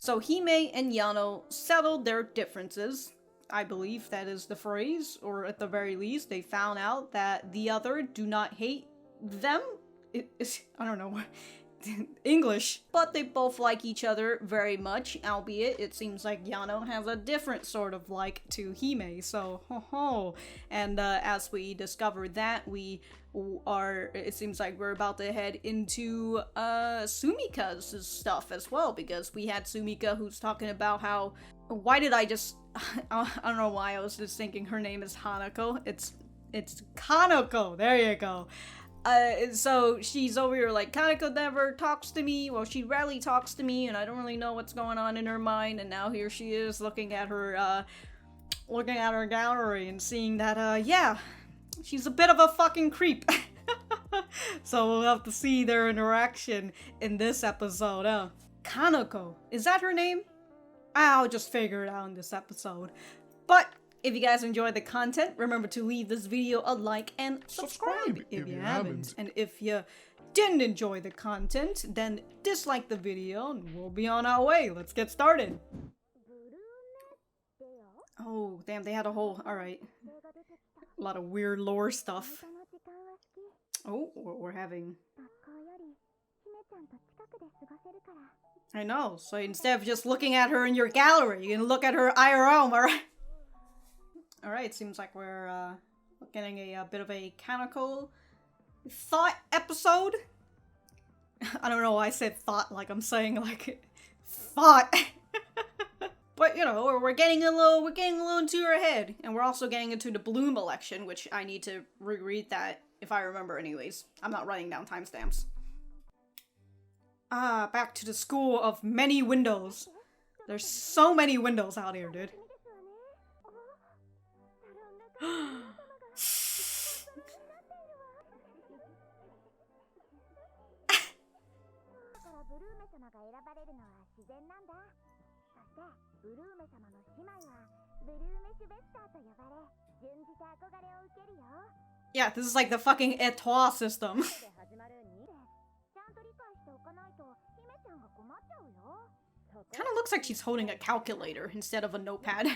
So Hime and Yano settled their differences. I believe that is the phrase, or at the very least, they found out that the other do not hate them. I don't know. English. But they both like each other very much, albeit it seems like Yano has a different sort of like to Hime, so ho ho. And as we discover that, we are, it seems like we're about to head into Sumika's stuff as well, because we had Sumika who's talking about how, why did I just, I don't know why I was just thinking her name is Hanako. It's Kanoko, there you go. So she's over here like, Kanako never talks to me, well, she rarely talks to me, and I don't really know what's going on in her mind, and now here she is looking at her gallery and seeing that, yeah, she's a bit of a fucking creep. So we'll have to see their interaction in this episode. Kanoko, is that her name? I'll just figure it out in this episode. But if you guys enjoyed the content, remember to leave this video a like and subscribe if you haven't. And if you didn't enjoy the content, then dislike the video and we'll be on our way. Let's get started. Oh, damn, they had a whole, alright. A lot of weird lore stuff. Oh, we're having... I know, so instead of just looking at her in your gallery, you can look at her IRL, alright? Alright, seems like we're getting a bit of a Kanoko thought episode. I don't know why I said thought like I'm saying like thought. But you know, we're getting a little into her head, and we're also getting into the Blume election, which I need to reread that if I remember anyways. I'm not writing down timestamps. Ah, back to the school of many windows. There's so many windows out here, dude. Yeah, this is like the fucking étoile system. Kinda looks like she's holding a calculator instead of a notepad.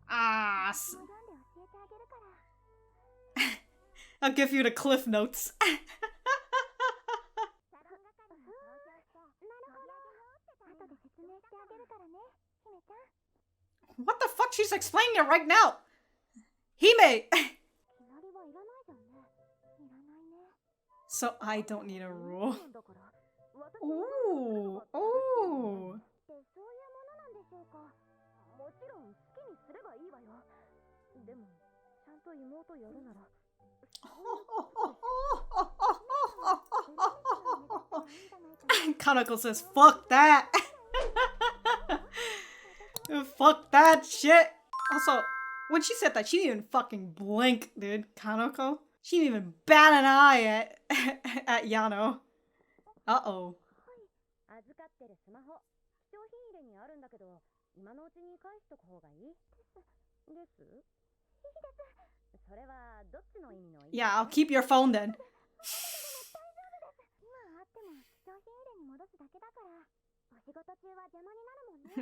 Ah, I'll give you the cliff notes. What the fuck? She's explaining it right now! Hime! So I don't need a rule. Ooh, ooh. Kanoko says, fuck that! Fuck that shit! Also, when she said that, she didn't even fucking blink, dude. Kanoko? She didn't even bat an eye at Yano. Uh-oh. Yeah, I'll keep your phone then.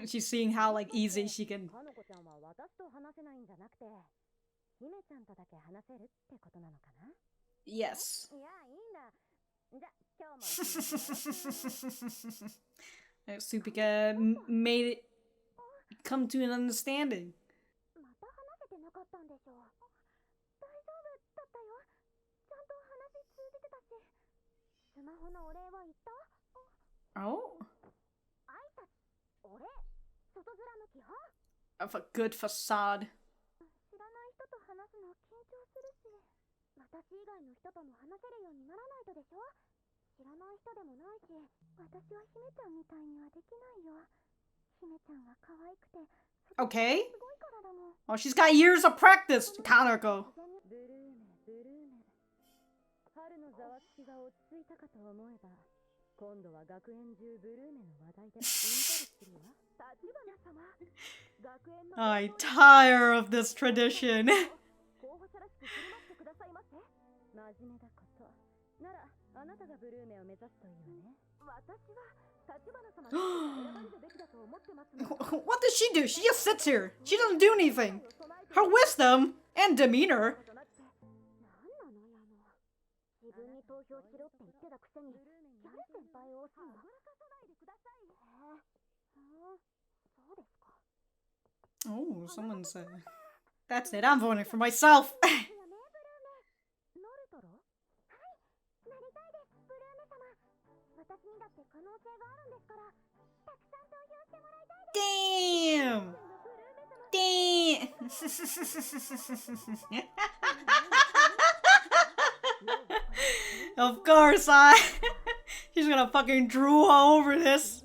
She's seeing how like easy she can. Yes. Sumika made it come to an understanding. Oh? Of a good facade. Okay. Oh, she's got years of practice, Kanoko. I tire of this tradition. What does she do? She just sits here. She doesn't do anything. Her wisdom and demeanor. Oh, someone's that's it, I'm voting for myself. Damn! Damn! Of course, she's gonna fucking drool all over this.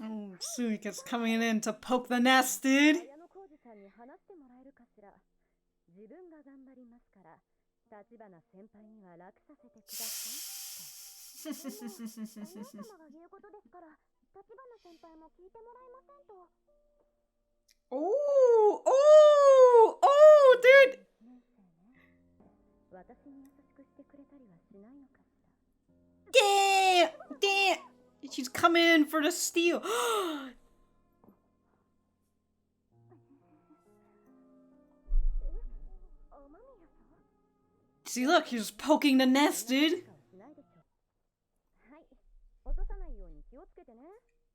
Oh, Sumika's coming in to poke the nest, dude. Oh, oh, oh, dude. Damn, damn. She's coming in for the steal. See, look, he's poking the nest, dude.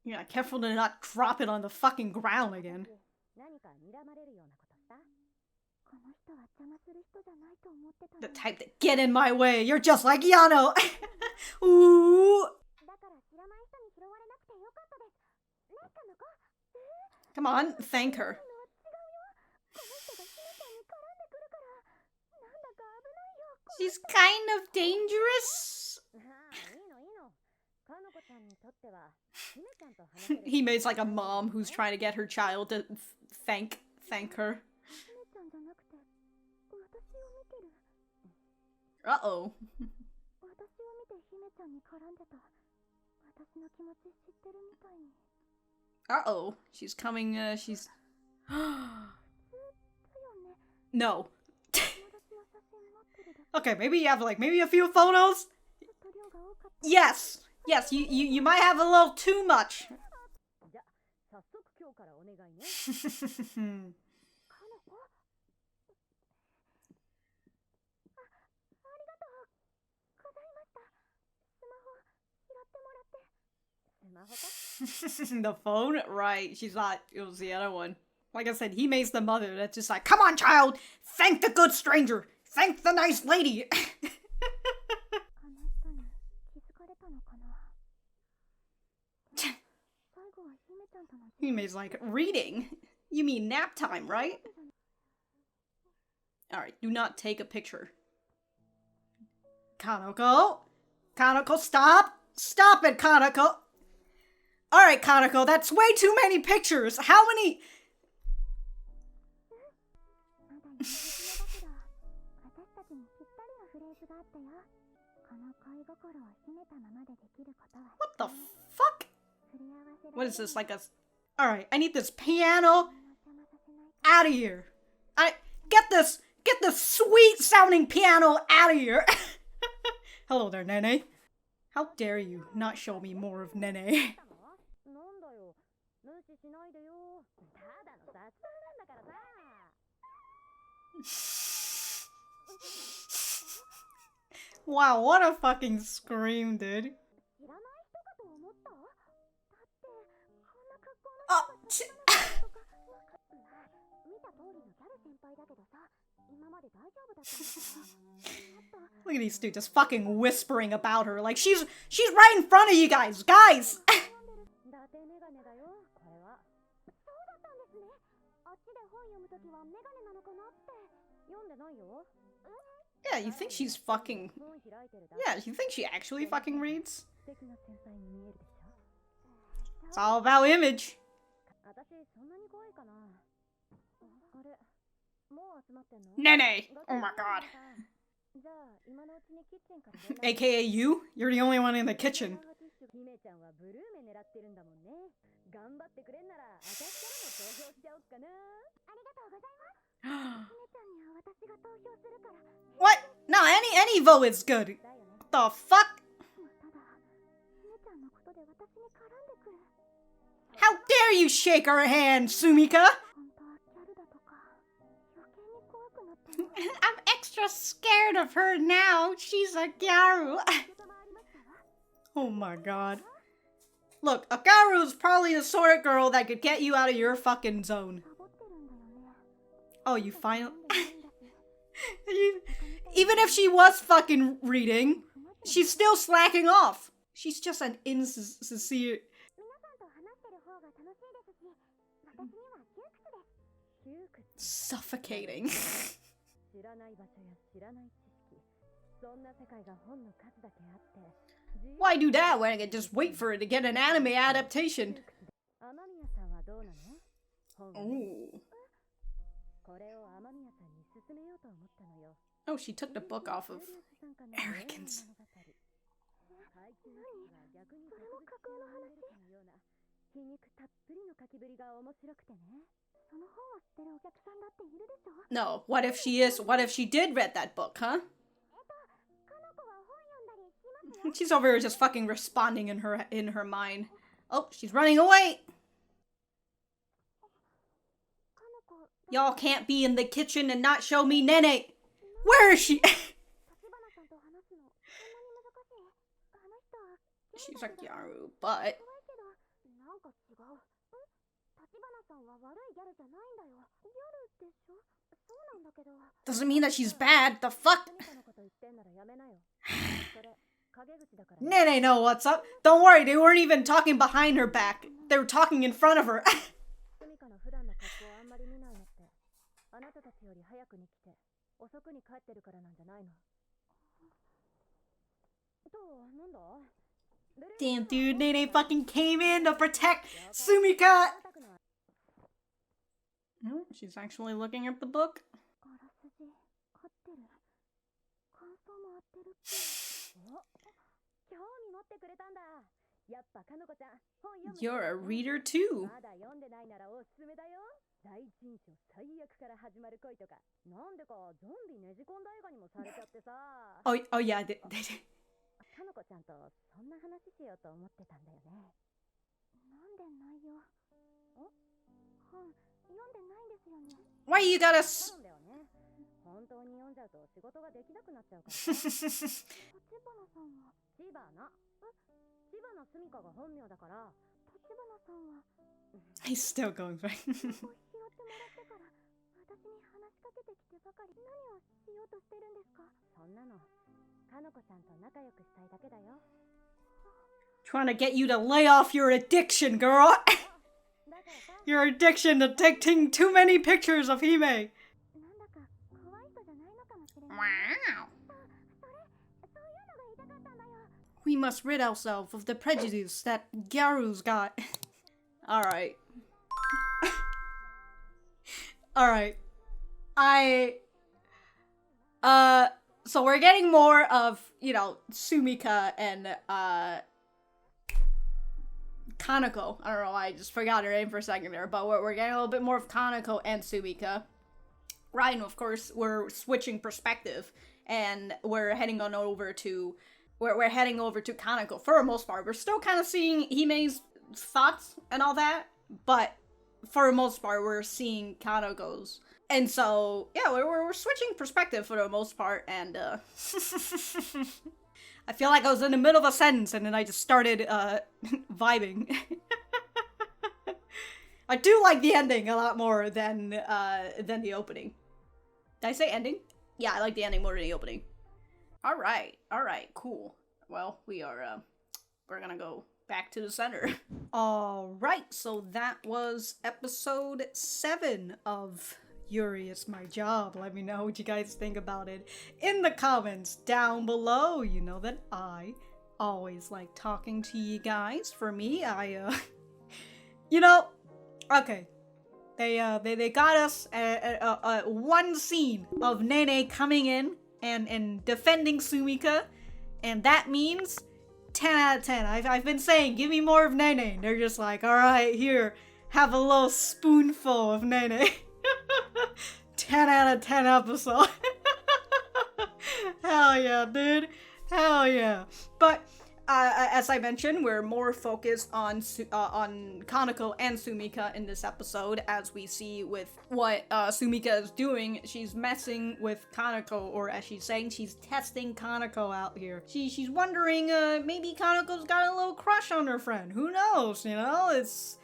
Yeah, careful to not drop it on the fucking ground again. The type that get in my way. You're just like Yano. Ooh. Come on, thank her. She's kind of dangerous. Hime's like a mom who's trying to get her child to thank her. Uh-oh. Uh-oh. She's coming, she's... No. Okay, maybe you have, like, maybe a few photos? Yes! Yes, you might have a little too much. The phone? Right, she thought it was the other one. Like I said, Hime's the mother that's just like, come on, child! Thank the good stranger! Thank the nice lady! Hime's like, reading? You mean nap time, right? Alright, do not take a picture. Kanoko? Kanoko, stop! Stop it, Kanoko! Alright, Kanoko, that's way too many pictures! How many... What the fuck? What is this, like a... Alright, I need this piano out of here. Get this sweet sounding piano out of here. Hello there, Nene. How dare you not show me more of Nene? Wow, what a fucking scream, dude. Oh, look at these two just fucking whispering about her like she's right in front of you guys. Guys! Yeah, you think she's fucking... Yeah, you think she actually fucking reads? It's all about image. Nene! Oh my god. AKA you? You're the only one in the kitchen. What? No, any vote is good. What the fuck? How dare you shake her hand, Sumika? I'm extra scared of her now. She's a Gyaru. Oh my god. Look, a Gyaru is probably the sort of girl that could get you out of your fucking zone. Oh, you finally... Even if she was fucking reading, she's still slacking off. She's just an insincere... Suffocating. Why do that when I can just wait for it to get an anime adaptation? Ooh. Oh, she took the book off of arrogance. No, what if she did read that book, huh? She's over here just fucking responding in her mind. Oh, she's running away! Y'all can't be in the kitchen and not show me Nene! Where is she? She's a Gyaru, but... Doesn't mean that she's bad, the fuck? Nene know what's up. Don't worry, they weren't even talking behind her back. They were talking in front of her. Damn, dude, Nene fucking came in to protect Sumika! Oh, she's actually looking at the book. You're a reader too. Oh yeah, they did. Why you gotta He's still going for it. Trying to get you to lay off your addiction, girl. Your addiction to taking too many pictures of Hime. Wow. We must rid ourselves of the prejudice that Gyaru's got. Alright. Alright. So we're getting more of, you know, Sumika and, Kanoko. I don't know why I just forgot her name for a second there, but we're getting a little bit more of Kanoko and Sumika. Right, and of course, we're switching perspective, and we're heading on over to... We're heading over to Kanoko for the most part. We're still kind of seeing Hime's thoughts and all that, but for the most part, we're seeing Kanoko's. And so, yeah, we're switching perspective for the most part, and, I feel like I was in the middle of a sentence, and then I just started, vibing. I do like the ending a lot more than the opening. Did I say ending? Yeah, I like the ending more than the opening. Alright, cool. Well, we're gonna go back to the center. Alright, so that was episode 7 of Yuri Is My Job. Let me know what you guys think about it in the comments down below. You know that I always like talking to you guys. For me, you know, okay. They got us one scene of Nene coming in and defending Sumika, and that means 10 out of 10. I've been saying, give me more of Nene. They're just like, alright, here, have a little spoonful of Nene. 10 out of 10 episode. Hell yeah, dude. Hell yeah. But as I mentioned, we're more focused on Kanoko and Sumika in this episode, as we see with what Sumika is doing. She's messing with Kanoko, or as she's saying, she's testing Kanoko out here. She's wondering, maybe Kanoko's got a little crush on her friend. Who knows, you know? It's...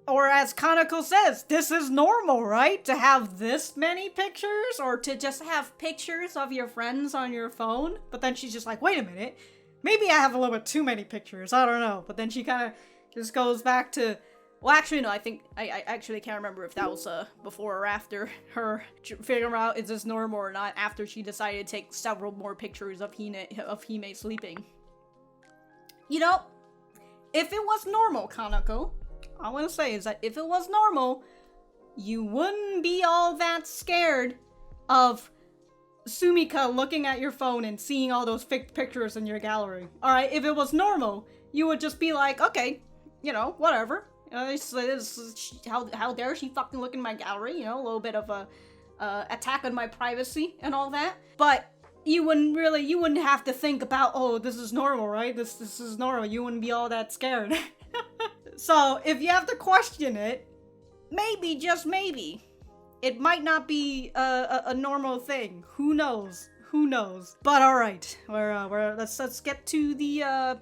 Or as Kanoko says, this is normal, right? To have this many pictures, or to just have pictures of your friends on your phone? But then she's just like, wait a minute. Maybe I have a little bit too many pictures, I don't know. But then she kind of just goes back to... Well, actually, no, I think... I actually can't remember if that was before or after her figuring out is this normal or not, after she decided to take several more pictures of Hime sleeping. You know, if it was normal, Kanoko, I want to say is that if it was normal, you wouldn't be all that scared of Sumika looking at your phone and seeing all those pictures in your gallery. Alright, if it was normal, you would just be like, okay, you know, whatever. How dare she fucking look in my gallery? You know, a little bit of a attack on my privacy and all that. But you wouldn't have to think about, oh, this is normal, right? This is normal. You wouldn't be all that scared. So, if you have to question it, maybe, just maybe, it might not be a normal thing. Who knows? Who knows? But alright, let's get to the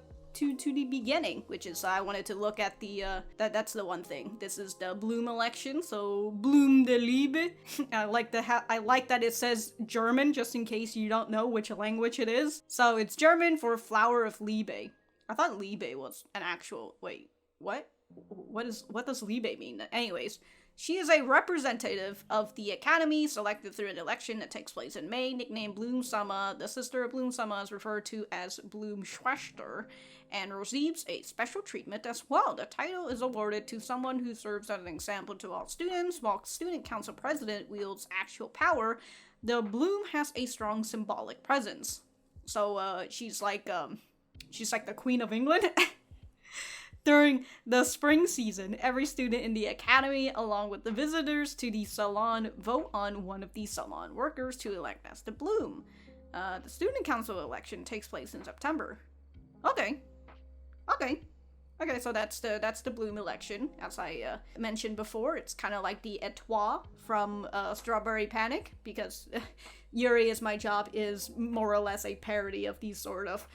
beginning, which is I wanted to look at the that's the one thing. This is the Blume election, so Blume de Liebe. I like that it says German, just in case you don't know which language it is. So it's German for flower of Liebe. I thought Liebe was an actual... Wait, what? What does Liebe mean? Anyways, she is a representative of the Academy, selected through an election that takes place in May, nicknamed Blume Sama. The sister of Blume Sama is referred to as Blume Schwester, and receives a special treatment as well. The title is awarded to someone who serves as an example to all students. While student council president wields actual power, the Blume has a strong symbolic presence. So, she's like the Queen of England. During the spring season, every student in the academy, along with the visitors to the salon, vote on one of the salon workers to elect as the Blume. The student council election takes place in September. Okay, so that's the Blume election. As I mentioned before, it's kind of like the Etoile from Strawberry Panic, because Yuri Is My Job is more or less a parody of these sort of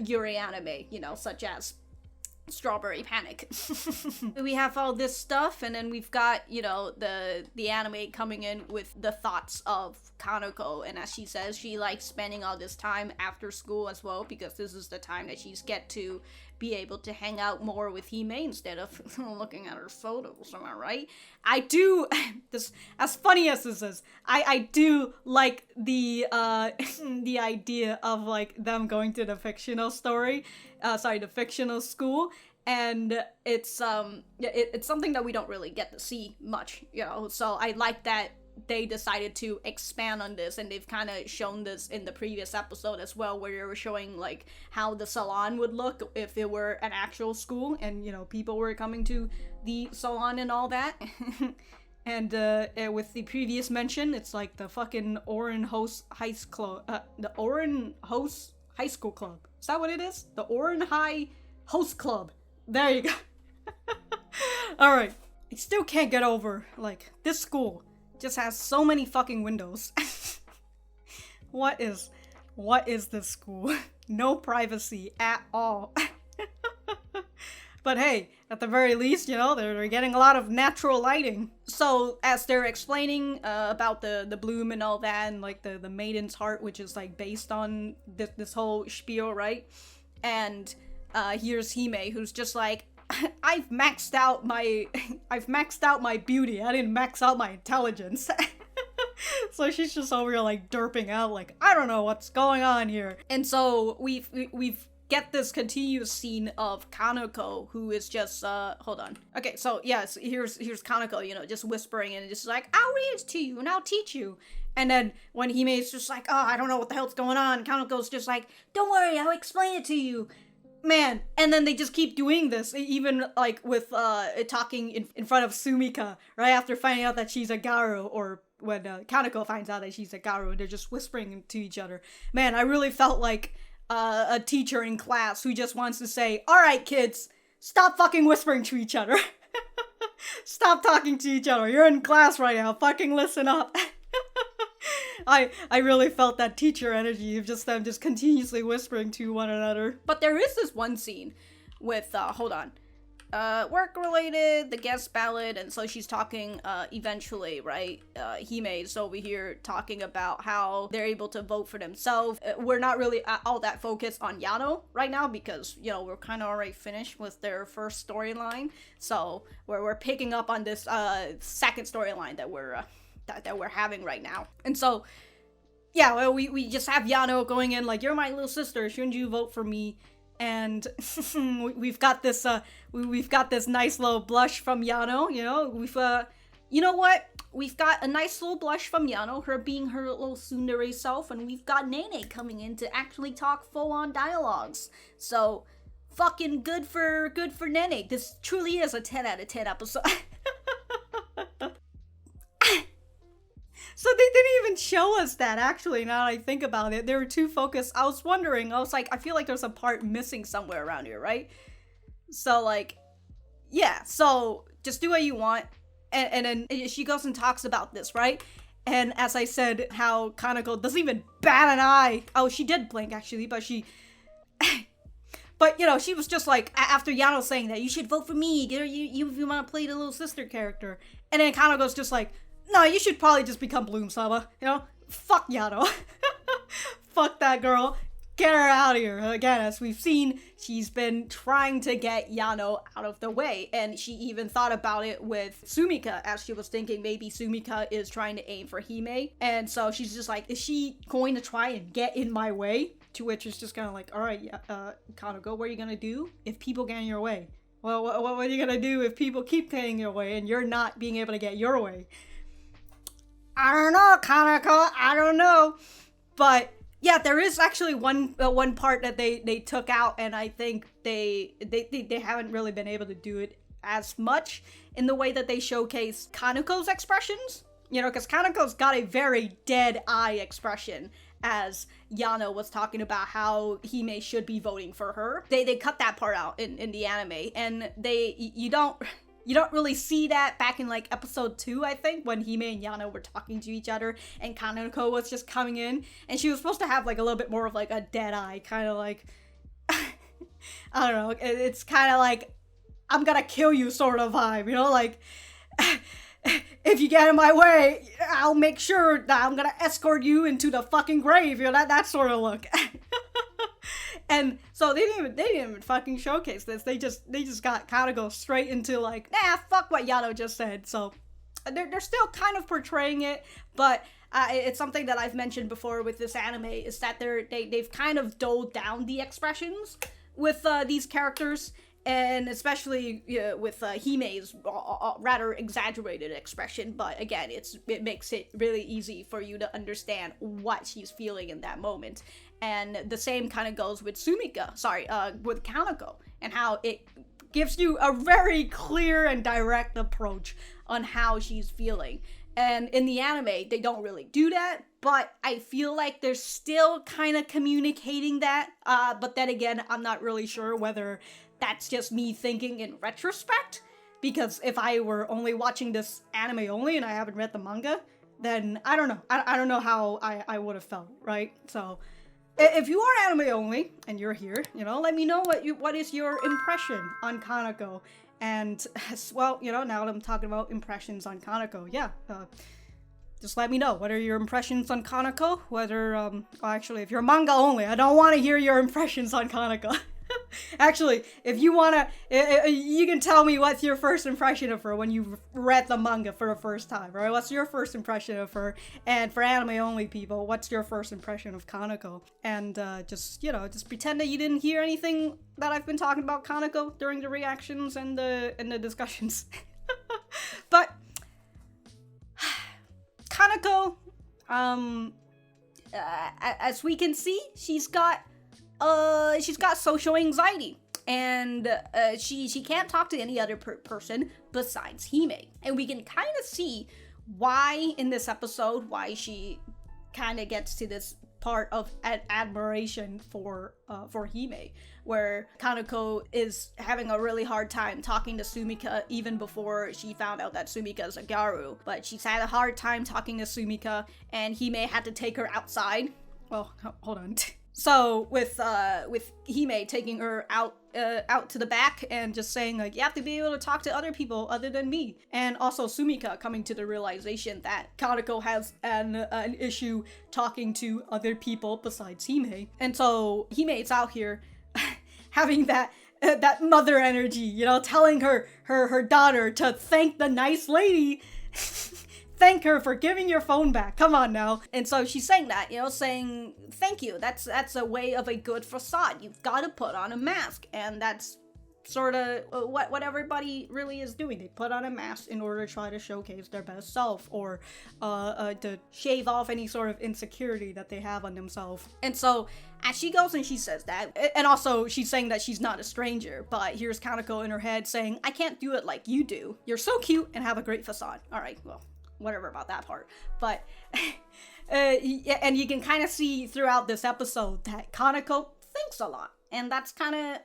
Yuri anime, you know, such as Strawberry Panic. We have all this stuff, and then we've got, you know, the anime coming in with the thoughts of Kanoko, and as she says, she likes spending all this time after school as well, because this is the time that she's get to be able to hang out more with Hime instead of looking at her photos, am I right? I do, this, as funny as this is, I do like the idea of, like, them going to the fictional the fictional school, and it's something that we don't really get to see much, you know, so I like that they decided to expand on this, and they've kind of shown this in the previous episode as well, where they were showing, like, how the salon would look if it were an actual school, and, you know, people were coming to the salon and all that. And with the previous mention, it's like the fucking Oren Host High School Club, the Oren Host High School Club. Is that what it is? The Oren High Host Club. There you go. Alright. I still can't get over, like, this school just has so many fucking windows. What is this school? No privacy at all. But hey, at the very least, you know, they're getting a lot of natural lighting. So as they're explaining about the Blume and all that, and like the Maiden's Heart, which is like based on this whole spiel, right? And here's Hime, who's just like, I've maxed out my beauty. I didn't max out my intelligence. So she's just over here like derping out, like, I don't know what's going on here. And so we've get this continuous scene of Kanoko, who is just, hold on. Okay, so yes, here's Kanoko, you know, just whispering and just like, I'll read it to you and I'll teach you. And then when Hime's just like, oh, I don't know what the hell's going on, Kaneko's just like, don't worry, I'll explain it to you. Man, and then they just keep doing this, even like with talking in front of Sumika, right after finding out that she's a Gyaru, or when Kaneko finds out that she's a Gyaru, and they're just whispering to each other. Man, I really felt like a teacher in class who just wants to say, alright kids, stop fucking whispering to each other. Stop talking to each other. You're in class right now. Fucking listen up. I really felt that teacher energy of just them just continuously whispering to one another. But there is this one scene with, hold on. Work-related, the guest ballad, and so she's talking, eventually, right? Hime is over here talking about how they're able to vote for themselves. We're not really all that focused on Yano right now because, you know, we're kind of already finished with their first storyline. So, we're picking up on this, second storyline that we're having right now. And so, yeah, well, we just have Yano going in like, you're my little sister, shouldn't you vote for me? And we've got this nice little blush from Yano, you know, you know what? We've got a nice little blush from Yano, her being her little tsundere self, and we've got Nene coming in to actually talk full-on dialogues. So, fucking good for Nene. This truly is a 10 out of 10 episode. So they didn't even show us that, actually, now that I think about it. They were too focused. I was wondering, I was like, I feel like there's a part missing somewhere around here, right? So, like, yeah, so just do what you want. And then she goes and talks about this, right? And as I said, how Kaneko doesn't even bat an eye. Oh, she did blink, actually, but she... But, you know, she was just like, after Yano saying that, you should vote for me, you want to play the little sister character. And then Kaneko's just like, no, you should probably just become Blume-sama, you know? Fuck Yano. Fuck that girl. Get her out of here. Again, as we've seen, she's been trying to get Yano out of the way. And she even thought about it with Sumika, as she was thinking maybe Sumika is trying to aim for Hime. And so she's just like, is she going to try and get in my way? To which it's just kind of like, alright, Kaneko, what are you gonna do if people get in your way? Well, what are you gonna do if people keep getting in your way and you're not being able to get your way? I don't know, Kaneko, I don't know. But yeah, there is actually one part that they took out, and I think they haven't really been able to do it as much in the way that they showcase Kaneko's expressions. You know, because Kaneko's got a very dead eye expression, as Yano was talking about how Hime should be voting for her. They cut that part out in the anime, and you don't really see that back in like episode 2, I think, when Hime and Yano were talking to each other and Kaneko was just coming in, and she was supposed to have like a little bit more of like a dead eye, kind of like, I don't know, it's kind of like, I'm gonna kill you sort of vibe, you know, like, if you get in my way, I'll make sure that I'm gonna escort you into the fucking grave, you know, that sort of look. And so they didn't even fucking showcase this. They just got Kaneko straight into like, nah, fuck what Yano just said. So they're still kind of portraying it, but it's something that I've mentioned before with this anime is that they've kind of doled down the expressions with these characters, and especially with Hime's rather exaggerated expression. But again, it makes it really easy for you to understand what she's feeling in that moment. And the same kind of goes with with Kaneko, and how it gives you a very clear and direct approach on how she's feeling. And in the anime, they don't really do that, but I feel like they're still kind of communicating that. But then again, I'm not really sure whether that's just me thinking in retrospect, because if I were only watching this anime only and I haven't read the manga, then I don't know. I don't know how I would have felt, right? So if you are anime only and you're here, you know, let me know what is your impression on Kaneko. And as well, you know, now that I'm talking about impressions on Kaneko, yeah, just let me know. What are your impressions on Kaneko? Whether, well, actually, if you're manga only, I don't want to hear your impressions on Kaneko. Actually, if you wanna, you can tell me what's your first impression of her when you read the manga for the first time, right? What's your first impression of her? And for anime-only people, what's your first impression of Kanoko? And just pretend that you didn't hear anything that I've been talking about Kanoko during the reactions and the discussions. But Kanoko, as we can see, she's got social anxiety, and she can't talk to any other person besides Hime. And we can kind of see why in this episode, why she kind of gets to this part of admiration for Hime, where Kanoko is having a really hard time talking to Sumika even before she found out that Sumika is a Gyaru. But she's had a hard time talking to Sumika, and Hime had to take her outside. Well, hold on. So with Hime taking her out to the back and just saying, like, you have to be able to talk to other people other than me. And also Sumika coming to the realization that Kanoko has an issue talking to other people besides Hime. And so Hime's out here having that mother energy, telling her daughter to thank the nice lady. Thank her for giving your phone back. Come on now. And so she's saying that, saying thank you. That's a way of a good facade. You've got to put on a mask. And that's sort of what everybody really is doing. They put on a mask in order to try to showcase their best self, or to shave off any sort of insecurity that they have on themselves. And so as she goes and she says that, and also she's saying that she's not a stranger, but here's Kanoko in her head saying, I can't do it like you do. You're so cute and have a great facade. All right, well, whatever about that part. But and you can kind of see throughout this episode that Kanoko thinks a lot, and that's kind of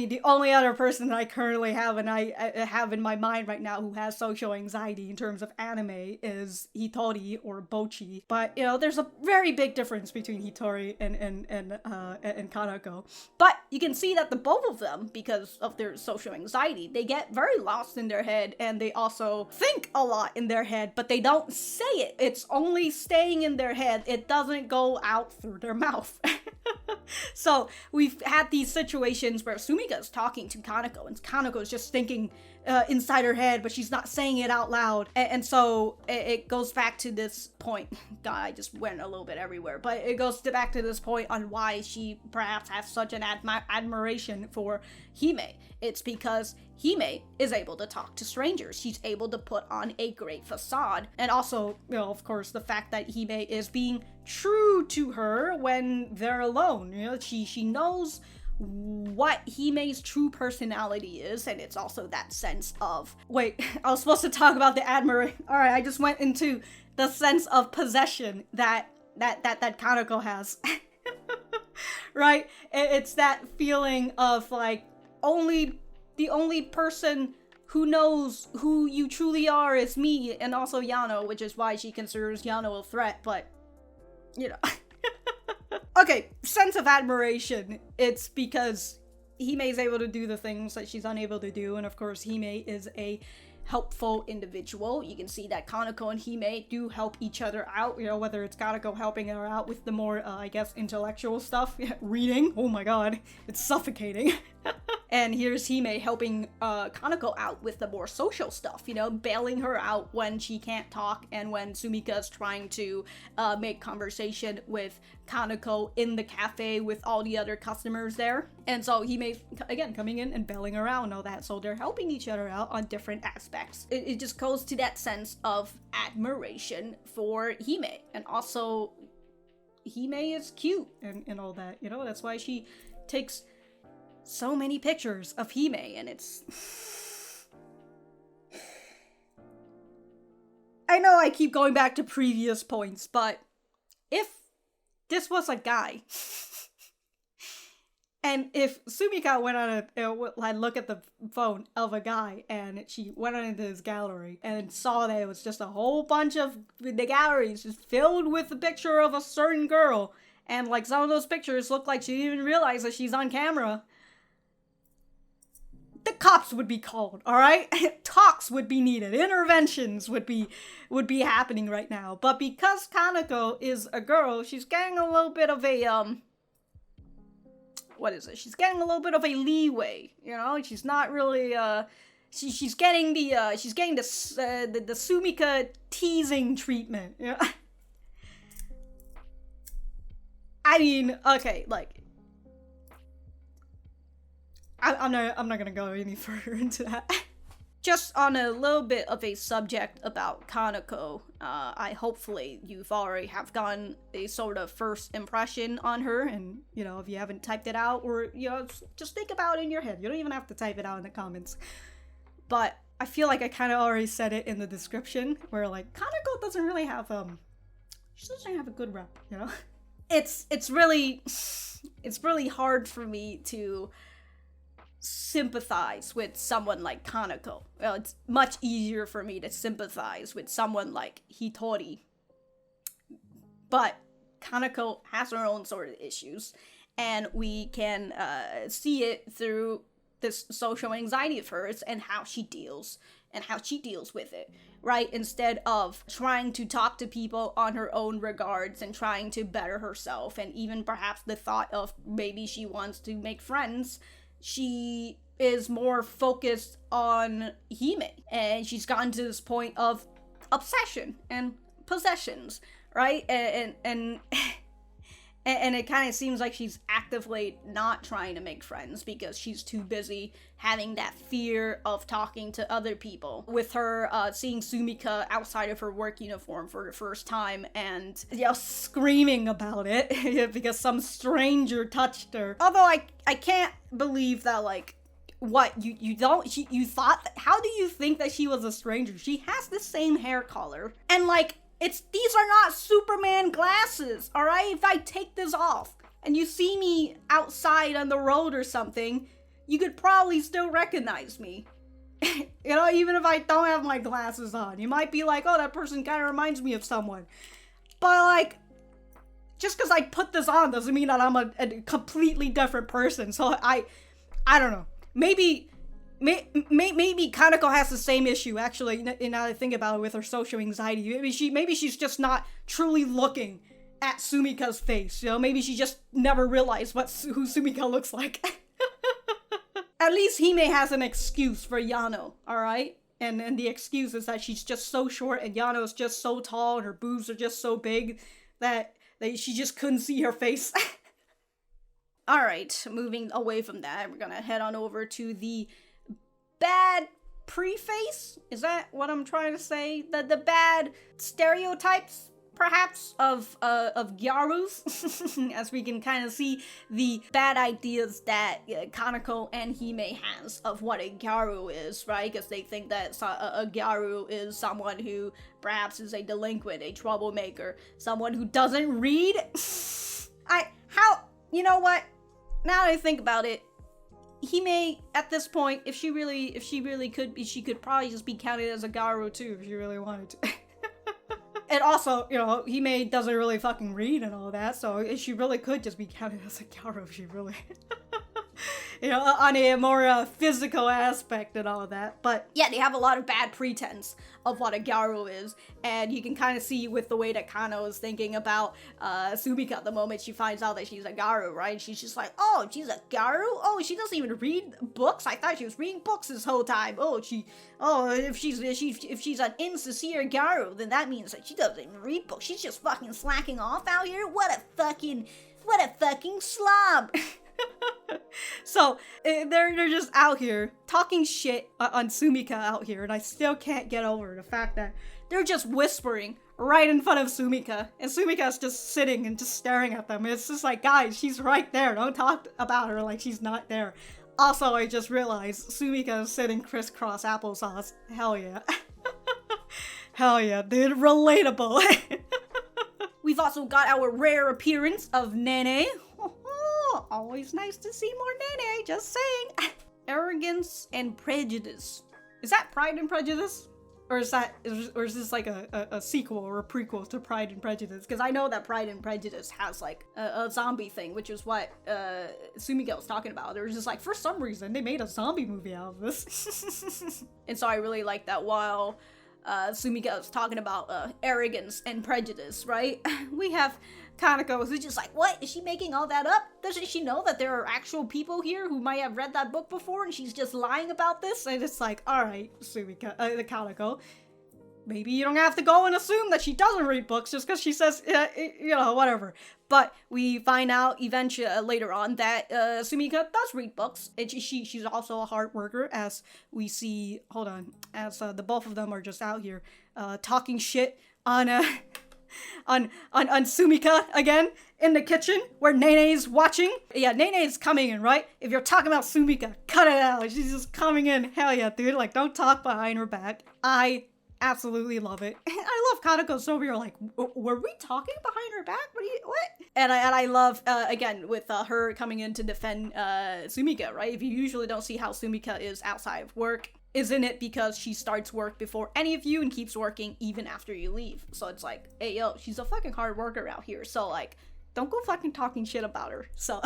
the only other person that I currently have and I have in my mind right now who has social anxiety in terms of anime is Hitori or Bochi. But there's a very big difference between Hitori and Kanako. But you can see that the both of them, because of their social anxiety, they get very lost in their head, and they also think a lot in their head, but they don't say it. It's only staying in their head. It doesn't go out through their mouth. So we've had these situations where Sumika's talking to Kanoko, and Kaneko's just thinking inside her head, but she's not saying it out loud. And so it goes back to this point. God, I just went a little bit everywhere. But it goes back to this point on why she perhaps has such an admiration for Hime. It's because Hime is able to talk to strangers. She's able to put on a great facade. And also, of course, the fact that Hime is being true to her when they're alone. She knows what Hime's true personality is, and it's also that sense of, wait, I was supposed to talk about the admiration. All right, I just went into the sense of possession that Kanoko has. Right? It's that feeling of like the only person who knows who you truly are is me, and also Yano, which is why she considers Yano a threat, but Okay, sense of admiration. It's because Hime's able to do the things that she's unable to do, and of course Hime is a helpful individual. You can see that Kanoko and Hime do help each other out, whether it's Kanoko helping her out with the more, intellectual stuff. Reading, oh my god, it's suffocating. And here's Hime helping Kanoko out with the more social stuff, bailing her out when she can't talk and when Sumika's trying to make conversation with Kanoko in the cafe with all the other customers there. And so Hime, again, coming in and bailing her out and all that. So they're helping each other out on different aspects. It just goes to that sense of admiration for Hime. And also, Hime is cute and all that, that's why she takes so many pictures of Hime, and it's... I know I keep going back to previous points, but if this was a guy, and if Sumika went on look at the phone of a guy, and she went on into his gallery and saw that it was just a whole bunch of the galleries just filled with a picture of a certain girl, and like some of those pictures look like she didn't even realize that she's on camera, the cops would be called, all right? Talks would be needed. Interventions would be happening right now. But because Kanoko is a girl, she's getting a little bit of a what is it? She's getting a little bit of a leeway, you know? She's not really, she's getting the Sumika teasing treatment, you know? I mean, okay, like, I'm not gonna go any further into that. Just on a little bit of a subject about Kanoko, hopefully you've already have gotten a sort of first impression on her, and, you know, if you haven't typed it out, or, you know, just think about it in your head. You don't even have to type it out in the comments. But I feel like I kind of already said it in the description, where, like, Kanoko doesn't really have, she doesn't have a good rep, you know? It's really hard for me to sympathize with someone like Kanoko. Well, it's much easier for me to sympathize with someone like Hitori. But Kanoko has her own sort of issues, and we can see it through this social anxiety of hers and how she deals with it, right? Instead of trying to talk to people on her own regards and trying to better herself, and even perhaps the thought of maybe she wants to make friends, she is more focused on Hime, and she's gotten to this point of obsession and possessions, right? And it kind of seems like she's actively not trying to make friends because she's too busy having that fear of talking to other people. With her seeing Sumika outside of her work uniform for the first time and, you know, screaming about it because some stranger touched her. Although I can't believe that, like, what, you thought, how do you think that she was a stranger? She has the same hair color, and, like, these are not Superman glasses, alright? If I take this off and you see me outside on the road or something, you could probably still recognize me. You know, even if I don't have my glasses on. You might be like, oh, that person kind of reminds me of someone. But, like, just because I put this on doesn't mean that I'm a completely different person. So I don't know. Maybe Kaneko has the same issue, actually, now that I think about it, with her social anxiety. Maybe she's just not truly looking at Sumika's face, you know? Maybe she just never realized who Sumika looks like. At least Hime has an excuse for Yano, alright? And the excuse is that she's just so short and Yano's just so tall and her boobs are just so big that she just couldn't see her face. Alright, moving away from that, we're gonna head on over to the bad preface? Is that what I'm trying to say? The bad stereotypes, perhaps, of Gyaru's, as we can kind of see the bad ideas that Kaneko and Hime has of what a Gyaru is, right? Because they think that a Gyaru is someone who perhaps is a delinquent, a troublemaker, someone who doesn't read. You know what? Now that I think about it, Hime, at this point, if she really could be, she could probably just be counted as a Gyaru too, if she really wanted to. And also, you know, Hime doesn't really fucking read and all that, so she really could just be counted as a Gyaru if she really... you know, on a more physical aspect and all of that. But yeah, they have a lot of bad pretense of what a Gyaru is, and you can kind of see with the way that Kano is thinking about Sumika the moment she finds out that she's a Gyaru, right? She's just like, oh, she's a Gyaru? Oh, she doesn't even read books? I thought she was reading books this whole time. If she's an insincere Gyaru, then that means that she doesn't even read books. She's just fucking slacking off out here? What a fucking slob! So, they're just out here talking shit on Sumika out here, and I still can't get over the fact that they're just whispering right in front of Sumika, and Sumika's just sitting and just staring at them. It's just like, guys, she's right there. Don't talk about her like she's not there. Also, I just realized Sumika is sitting crisscross applesauce. Hell yeah. Hell yeah, dude. Relatable. We've also got our rare appearance of Nene. Always nice to see more Nene, just saying. Arrogance and prejudice. Is that Pride and Prejudice? Or is this like a sequel or a prequel to Pride and Prejudice? Because I know that Pride and Prejudice has like a zombie thing, which is what Sumika was talking about. There was just like, for some reason, they made a zombie movie out of this. And so I really like that while Sumika was talking about arrogance and prejudice, right? We have Kanoko is just like, what? Is she making all that up? Doesn't she know that there are actual people here who might have read that book before and she's just lying about this? And it's like, alright, Sumika, Kanoko, maybe you don't have to go and assume that she doesn't read books just because she says, whatever. But we find out eventually later on that Sumika does read books. And she's also a hard worker, as we see, as the both of them are just out here talking shit on Sumika again in the kitchen where Nene's watching. Yeah, Nene's coming in, right? If you're talking about Sumika, cut it out. She's just coming in. Hell yeah, dude. Like, don't talk behind her back. I absolutely love it. I love Kanako's over here like, were we talking behind her back? What? And I love, again, with her coming in to defend Sumika, right? If you usually don't see how Sumika is outside of work, isn't it because she starts work before any of you and keeps working even after you leave? So it's like, hey, yo, she's a fucking hard worker out here. So, like, don't go fucking talking shit about her. So,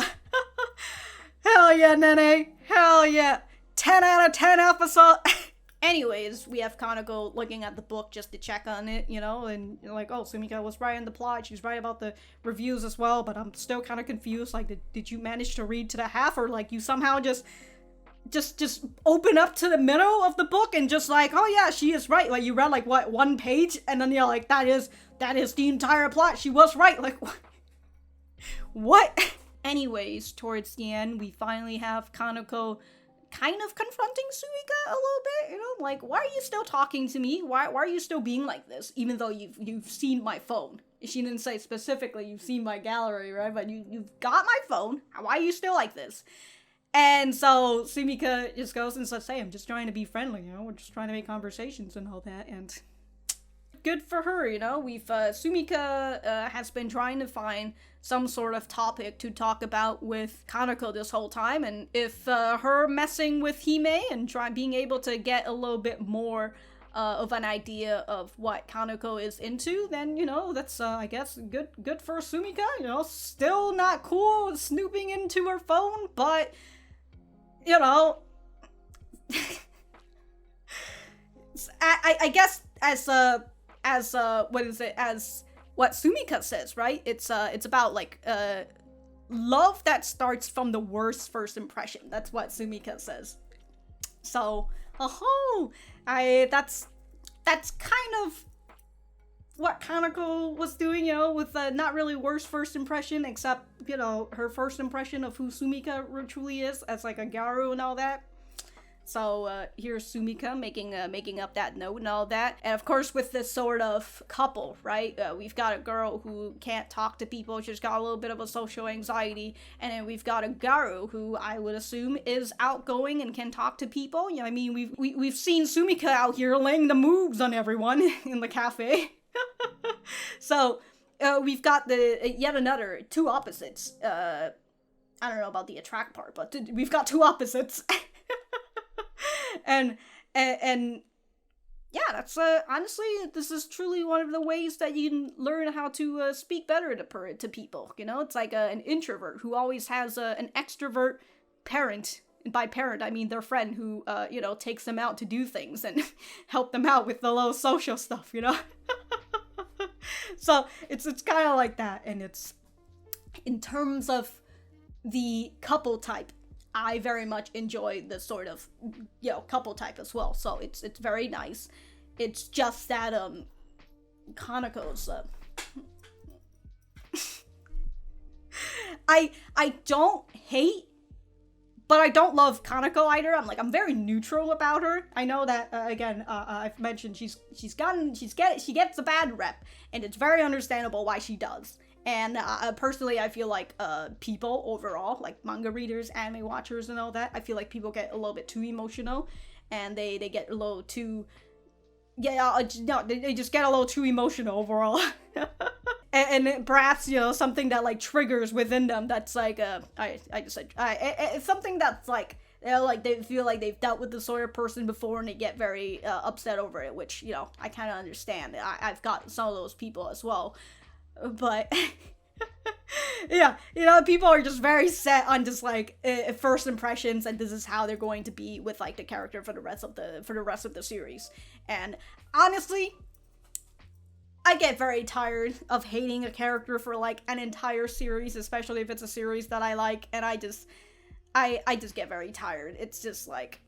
hell yeah, Nene. Hell yeah. 10 out of 10 episode. Anyways, we have Kanoko looking at the book just to check on it, and like, oh, Sumika was right in the plot. She's right about the reviews as well, but I'm still kind of confused. Like, did you manage to read to the half, or like you somehow just open up to the middle of the book and just like, oh yeah, she is right. Like, you read like what, one page, and then you're like, that is the entire plot. She was right. Like, what? Anyways, towards the end, we finally have Kanoko kind of confronting Sumika a little bit, like, why are you still talking to me? Why are you still being like this, even though you've seen my phone? She didn't say specifically you've seen my gallery, right? But you've got my phone. Why are you still like this? And so Sumika just goes and says, hey, I'm just trying to be friendly, we're just trying to make conversations and all that, and good for her, we've, Sumika has been trying to find some sort of topic to talk about with Kanoko this whole time, and if her messing with Hime and being able to get a little bit more of an idea of what Kanoko is into, then, that's, I guess, good for Sumika, still not cool snooping into her phone, but, I guess as what Sumika says, right? It's about like love that starts from the worst first impression. That's what Sumika says. So, that's kind of what Kanoko was doing, with not really worst first impression, except, her first impression of who Sumika truly is as like a Gyaru and all that. So here's Sumika making up that note and all that. And of course, with this sort of couple, right? We've got a girl who can't talk to people. She's got a little bit of a social anxiety. And then we've got a Gyaru who I would assume is outgoing and can talk to people. We've seen Sumika out here laying the moves on everyone in the cafe. So we've got yet another two opposites. I don't know about the attract part, but we've got two opposites. And yeah, that's honestly, this is truly one of the ways that you can learn how to speak better to people. It's like an introvert who always has an extrovert parent. And by parent, I mean their friend who takes them out to do things and help them out with the little social stuff. So it's kind of like that, and it's in terms of the couple type. I very much enjoy the sort of, couple type as well. So it's very nice. It's just that, Kanako's, I don't hate, but I don't love Kanoko either. I'm very neutral about her. I know that, again, I've mentioned she gets a bad rep, and it's very understandable why she does. And personally, I feel like people overall, like manga readers, anime watchers, and all that, I feel like people get a little bit too emotional, and they get a little too, they just get a little too emotional overall. and perhaps, something that like triggers within them that's like, it's something that's like, they feel like they've dealt with this sort of person before and they get very upset over it, which, I kind of understand. I've got some of those people as well. But yeah, people are just very set on just like first impressions, and this is how they're going to be with like the character for the rest of the series. And honestly, I get very tired of hating a character for like an entire series, especially if it's a series that I like, and I just get very tired. It's just like,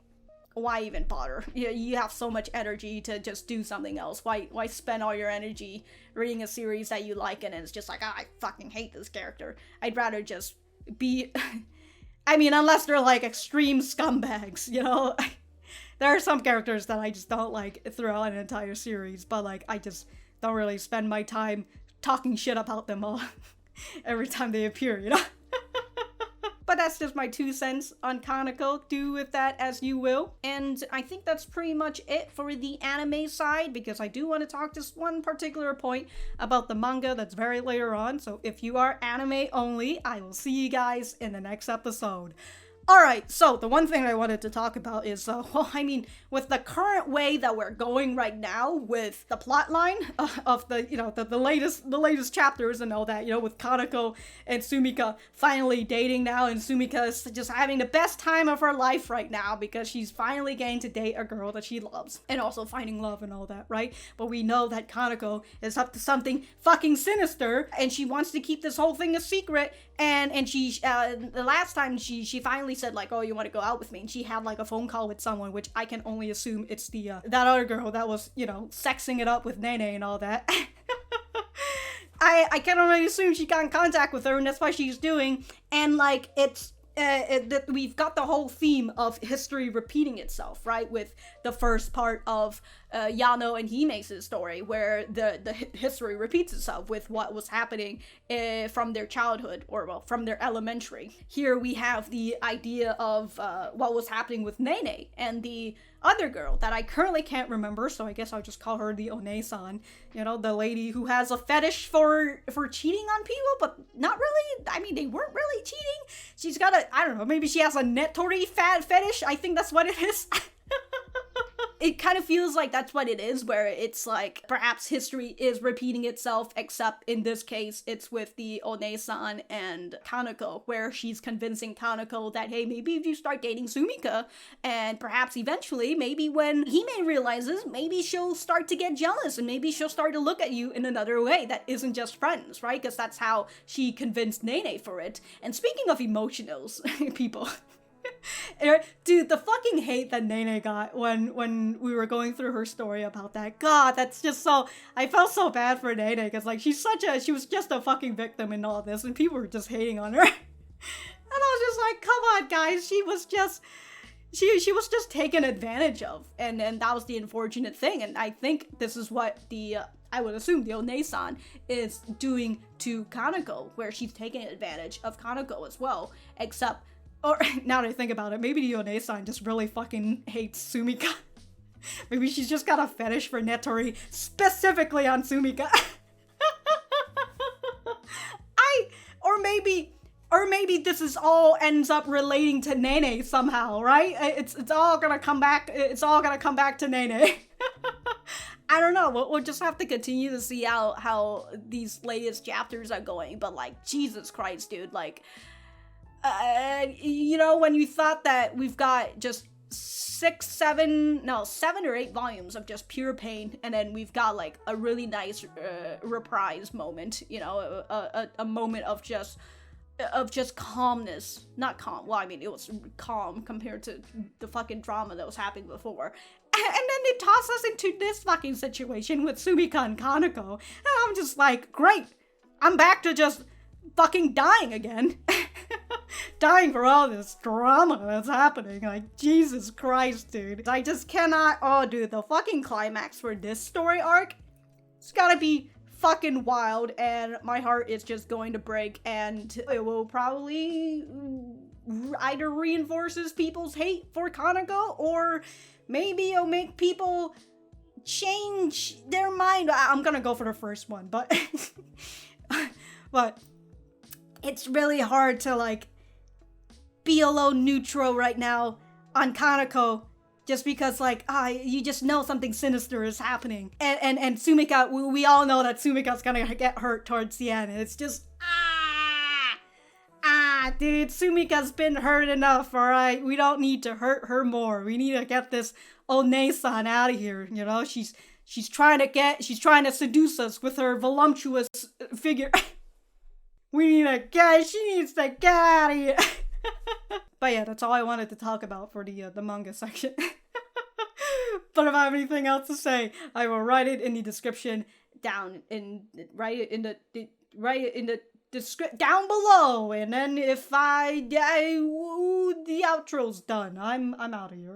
why even bother? You have so much energy to just do something else. Why spend all your energy reading a series that you like and it's just like, I fucking hate this character. I'd rather just be I mean, unless they're like extreme scumbags, you know? There are some characters that I just don't like throughout an entire series, but like I just don't really spend my time talking shit about them all every time they appear, you know? But that's just my 2 cents on Kanoko. Do with that as you will. And I think that's pretty much it for the anime side, because I do want to talk just one particular point about the manga that's very later on. So if you are anime only, I will see you guys in the next episode. Alright, so the one thing I wanted to talk about is, well, I mean, with the current way that we're going right now with the plot line of the, you know, the latest chapters and all that, you know, with Kanoko and Sumika finally dating now, and Sumika is just having the best time of her life right now because she's finally getting to date a girl that she loves, and also finding love and all that, right? But we know that Kanoko is up to something fucking sinister, and she wants to keep this whole thing a secret, and she, the last time she finally said like, oh, you want to go out with me, and she had like a phone call with someone, which I can only assume it's the that other girl that was, you know, sexing it up with Nene and all that. I can only assume she got in contact with her, and that's what she's doing. And like, we've got the whole theme of history repeating itself, right? With the first part of Yano and Hime's story, where the history repeats itself with what was happening from their childhood, or well, from their elementary. Here we have the idea of what was happening with Nene and the other girl that I currently can't remember, so I guess I'll just call her the One-san. You know, the lady who has a fetish for cheating on people, but not really. I mean, they weren't really cheating. She's got a, I don't know, maybe she has a nettori fetish. I think that's what it is. It kind of feels like that's what it is, where it's like perhaps history is repeating itself, except in this case it's with the One-san and Kanoko, where she's convincing Kanoko that, hey, maybe if you start dating Sumika, and perhaps eventually, maybe when Hime realizes, maybe she'll start to get jealous, and maybe she'll start to look at you in another way that isn't just friends, right? Because that's how she convinced Nene for it. And speaking of emotionals, people... Dude, the fucking hate that Nene got when we were going through her story about that. God, that's just so... I felt so bad for Nene, because like, she was just a fucking victim in all this, and people were just hating on her. And I was just like, come on, guys, she was just taken advantage of, and that was the unfortunate thing. And I think this is what I would assume the One-san is doing to Kanoko, where she's taking advantage of Kanoko as well, except... Or, now that I think about it, maybe the One-san just really fucking hates Sumika. Maybe she's just got a fetish for nettori, specifically on Sumika. Or maybe this is all ends up relating to Nene somehow, right? It's all gonna come back, to Nene. I don't know, we'll just have to continue to see how these latest chapters are going, but like, Jesus Christ, dude, like... you know, when you thought that we've got just 7 or 8 volumes of just pure pain, and then we've got like a really nice reprise moment, you know, a moment of just calmness. Not calm, well, I mean, it was calm compared to the fucking drama that was happening before. And then they toss us into this fucking situation with Sumika and Kanoko, and I'm just like, great, I'm back to just fucking dying again. Dying for all this drama that's happening. Like, Jesus Christ, dude. I just cannot... Oh, dude, the fucking climax for this story arc, it's gotta be fucking wild, and my heart is just going to break, and it will probably either reinforces people's hate for Kanoko, or maybe it'll make people change their mind. I'm gonna go for the first one, but... but... It's really hard to, like, be a little neutral right now on Kanoko, just because, like, you just know something sinister is happening. And Sumika, we all know that Sumika's gonna get hurt towards the end. It's just, dude, Sumika's been hurt enough, alright? We don't need to hurt her more. We need to get this One-san out of here, you know? She's She's trying to seduce us with her voluptuous figure. She needs to get out of here. But yeah, that's all I wanted to talk about for the manga section. But if I have anything else to say, I will write it in the description down write it in the description down below. And then if the outro's done, I'm out of here.